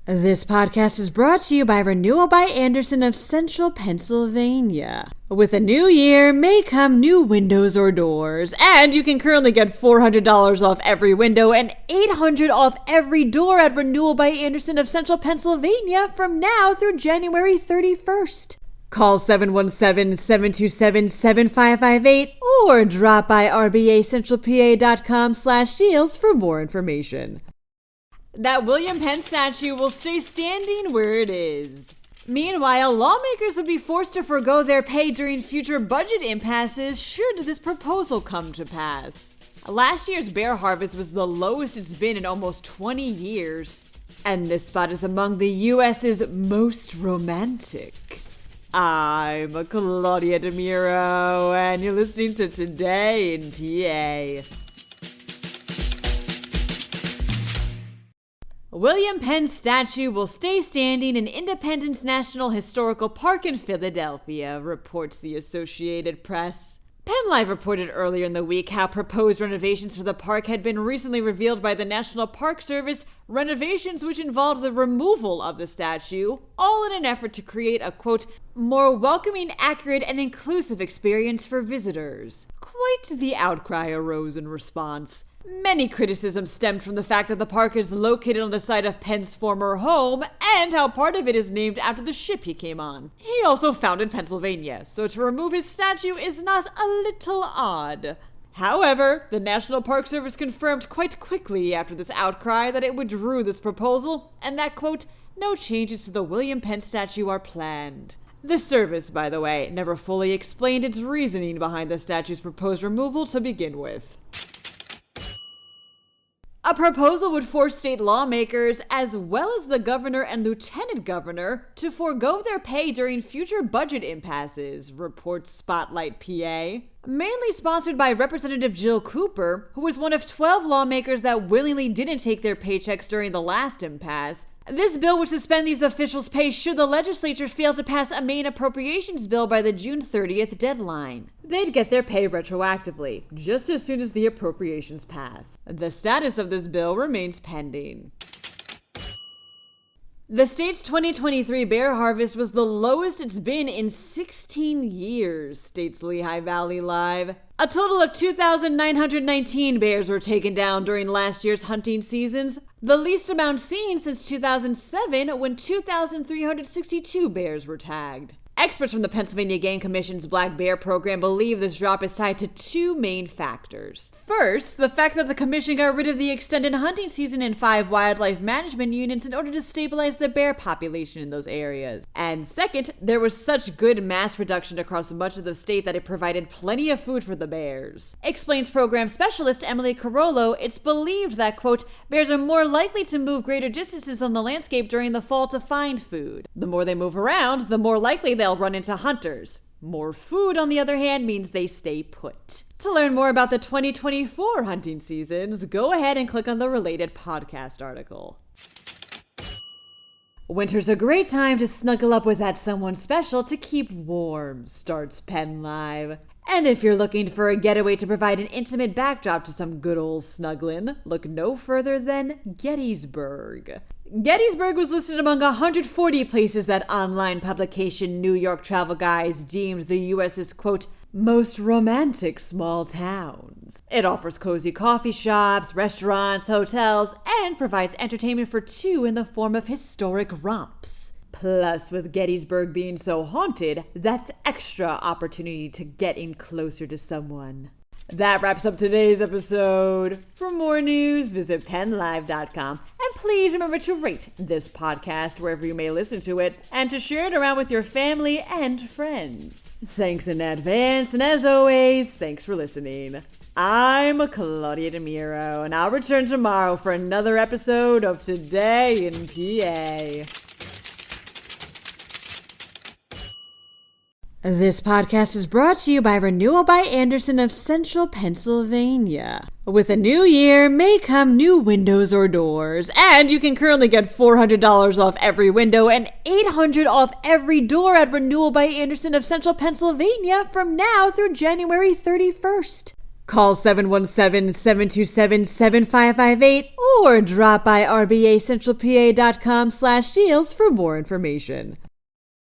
This podcast is brought to you by Renewal by Andersen of Central Pennsylvania. With a new year may come new windows or doors, and you can currently get $400 off every window and $800 off every door at Renewal by Andersen of Central Pennsylvania from now through January 31st. Call 717-727-7558 or drop by rbacentralpa.com/deals for more information. That William Penn statue will stay standing where it is. Meanwhile, lawmakers would be forced to forgo their pay during future budget impasses should this proposal come to pass. Last year's bear harvest was the lowest it's been in almost 20 years. And this spot is among the U.S.'s most romantic. I'm Claudia Dimuro, and you're listening to Today in PA. William Penn's statue will stay standing in Independence National Historical Park in Philadelphia, reports the Associated Press. PennLive reported earlier in the week how proposed renovations for the park had been recently revealed by the National Park Service, renovations which involved the removal of the statue, all in an effort to create a, quote, more welcoming, accurate, and inclusive experience for visitors. Quite the outcry arose in response. Many criticisms stemmed from the fact that the park is located on the site of Penn's former home and how part of it is named after the ship he came on. He also founded Pennsylvania, so to remove his statue is not a little odd. However, the National Park Service confirmed quite quickly after this outcry that it withdrew this proposal and that, quote, no changes to the William Penn statue are planned. The service, by the way, never fully explained its reasoning behind the statue's proposed removal to begin with. A proposal would force state lawmakers, as well as the governor and lieutenant governor, to forgo their pay during future budget impasses, reports Spotlight PA. Mainly sponsored by Representative Jill Cooper, who was one of 12 lawmakers that willingly didn't take their paychecks during the last impasse. This bill would suspend these officials' pay should the legislature fail to pass a main appropriations bill by the June 30th deadline. They'd get their pay retroactively, just as soon as the appropriations pass. The status of this bill remains pending. The state's 2023 bear harvest was the lowest it's been in 16 years, states Lehigh Valley Live. A total of 2,919 bears were taken down during last year's hunting seasons, the least amount seen since 2007 when 2,362 bears were tagged. Experts from the Pennsylvania Game Commission's Black Bear Program believe this drop is tied to two main factors. First, the fact that the commission got rid of the extended hunting season in 5 wildlife management units in order to stabilize the bear population in those areas. And second, there was such good mass production across much of the state that it provided plenty of food for the bears. Explains program specialist Emily Carollo, it's believed that, quote, bears are more likely to move greater distances on the landscape during the fall to find food. The more they move around, the more likely they'll run into hunters. More food, on the other hand, means they stay put. To learn more about the 2024 hunting seasons, go ahead and click on the related podcast article. Winter's a great time to snuggle up with that someone special to keep warm, starts PennLive. And if you're looking for a getaway to provide an intimate backdrop to some good old snuggling, look no further than Gettysburg. Gettysburg was listed among 140 places that online publication New York Travel Guys deemed the U.S.'s, quote, most romantic small towns. It offers cozy coffee shops, restaurants, hotels, and provides entertainment for two in the form of historic romps. Plus, with Gettysburg being so haunted, that's extra opportunity to get in closer to someone. That wraps up today's episode. For more news, visit PennLive.com. And please remember to rate this podcast wherever you may listen to it and to share it around with your family and friends. Thanks in advance, and as always, thanks for listening. I'm Claudia Dimuro, and I'll return tomorrow for another episode of Today in PA. This podcast is brought to you by Renewal by Andersen of Central Pennsylvania. With a new year may come new windows or doors, and you can currently get $400 off every window and $800 off every door at Renewal by Andersen of Central Pennsylvania from now through January 31st. Call 717-727-7558 or drop by rbacentralpa.com/deals for more information.